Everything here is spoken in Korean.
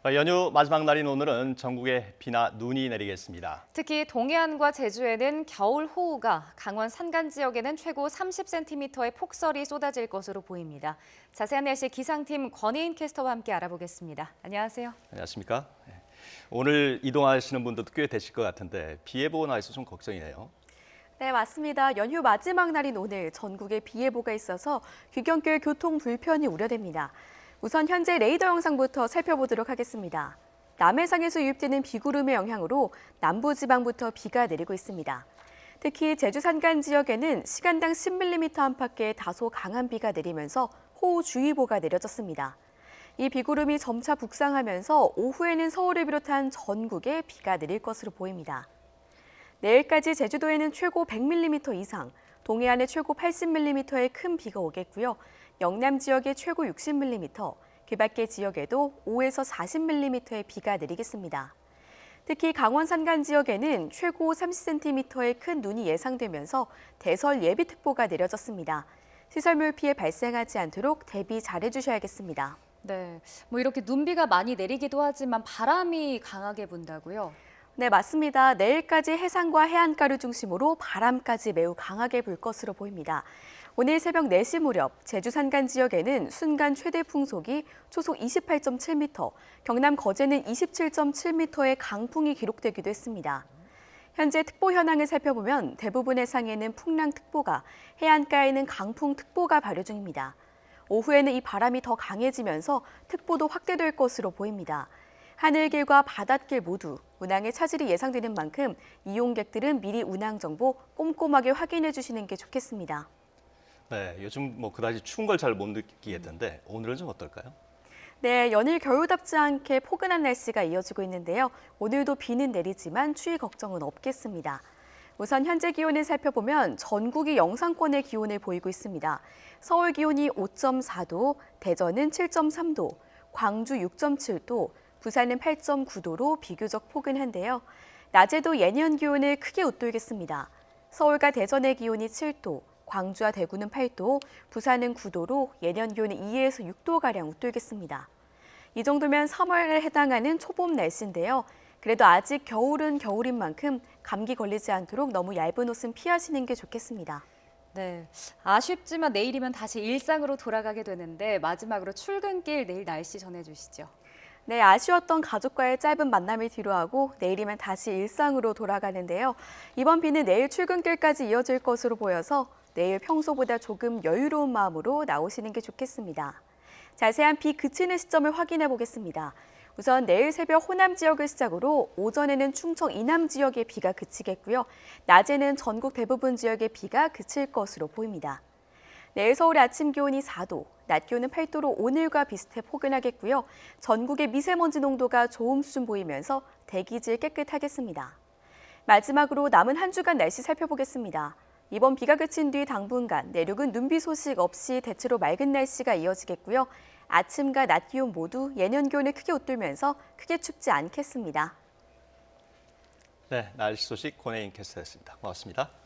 연휴 마지막 날인 오늘은 전국에 비나 눈이 내리겠습니다. 특히 동해안과 제주에는 겨울 호우가, 강원 산간 지역에는 최고 30cm의 폭설이 쏟아질 것으로 보입니다. 자세한 날씨 기상팀 권혜인 캐스터와 함께 알아보겠습니다. 안녕하세요. 안녕하십니까? 오늘 이동하시는 분들도 꽤 되실 것 같은데 비 예보 나와서 좀 걱정이네요. 네, 맞습니다. 연휴 마지막 날인 오늘 전국에 비 예보가 있어서 귀경길 교통 불편이 우려됩니다. 우선 현재 레이더 영상부터 살펴보도록 하겠습니다. 남해상에서 유입되는 비구름의 영향으로 남부지방부터 비가 내리고 있습니다. 특히 제주 산간 지역에는 시간당 10mm 안팎의 다소 강한 비가 내리면서 호우주의보가 내려졌습니다. 이 비구름이 점차 북상하면서 오후에는 서울을 비롯한 전국에 비가 내릴 것으로 보입니다. 내일까지 제주도에는 최고 100mm 이상, 동해안에 최고 80mm의 큰 비가 오겠고요. 영남 지역에 최고 60mm, 그 밖의 지역에도 5에서 40mm의 비가 내리겠습니다. 특히 강원 산간 지역에는 최고 30cm의 큰 눈이 예상되면서 대설 예비특보가 내려졌습니다. 시설물 피해 발생하지 않도록 대비 잘해주셔야겠습니다. 네, 이렇게 눈비가 많이 내리기도 하지만 바람이 강하게 분다고요? 네, 맞습니다. 내일까지 해상과 해안가를 중심으로 바람까지 매우 강하게 불 것으로 보입니다. 오늘 새벽 4시 무렵 제주 산간 지역에는 순간 최대 풍속이 초속 28.7m, 경남 거제는 27.7m의 강풍이 기록되기도 했습니다. 현재 특보 현황을 살펴보면 대부분 해상에는 풍랑특보가, 해안가에는 강풍특보가 발효 중입니다. 오후에는 이 바람이 더 강해지면서 특보도 확대될 것으로 보입니다. 하늘길과 바닷길 모두 운항에 차질이 예상되는 만큼 이용객들은 미리 운항 정보 꼼꼼하게 확인해 주시는 게 좋겠습니다. 네, 요즘 그다지 추운 걸 잘 못 느끼겠던데 오늘은 좀 어떨까요? 네, 연일 겨울답지 않게 포근한 날씨가 이어지고 있는데요. 오늘도 비는 내리지만 추위 걱정은 없겠습니다. 우선 현재 기온을 살펴보면 전국이 영상권의 기온을 보이고 있습니다. 서울 기온이 5.4도, 대전은 7.3도, 광주 6.7도, 부산은 8.9도로 비교적 포근한데요. 낮에도 예년 기온을 크게 웃돌겠습니다. 서울과 대전의 기온이 7도, 광주와 대구는 8도, 부산은 9도로 예년 기온은 2에서 6도가량 웃돌겠습니다. 이 정도면 3월에 해당하는 초봄 날씨인데요. 그래도 아직 겨울은 겨울인 만큼 감기 걸리지 않도록 너무 얇은 옷은 피하시는 게 좋겠습니다. 네, 아쉽지만 내일이면 다시 일상으로 돌아가게 되는데 마지막으로 출근길 내일 날씨 전해주시죠. 네, 아쉬웠던 가족과의 짧은 만남을 뒤로하고 내일이면 다시 일상으로 돌아가는데요. 이번 비는 내일 출근길까지 이어질 것으로 보여서 내일 평소보다 조금 여유로운 마음으로 나오시는 게 좋겠습니다. 자세한 비 그치는 시점을 확인해 보겠습니다. 우선 내일 새벽 호남 지역을 시작으로 오전에는 충청 이남 지역에 비가 그치겠고요. 낮에는 전국 대부분 지역에 비가 그칠 것으로 보입니다. 내일 서울의 아침 기온이 4도, 낮 기온은 8도로 오늘과 비슷해 포근하겠고요. 전국의 미세먼지 농도가 좋음 수준 보이면서 대기질 깨끗하겠습니다. 마지막으로 남은 한 주간 날씨 살펴보겠습니다. 이번 비가 그친 뒤 당분간 내륙은 눈비 소식 없이 대체로 맑은 날씨가 이어지겠고요. 아침과 낮 기온 모두 예년 기온을 크게 웃돌면서 크게 춥지 않겠습니다. 네, 날씨 소식 권혜인 캐스터였습니다. 고맙습니다.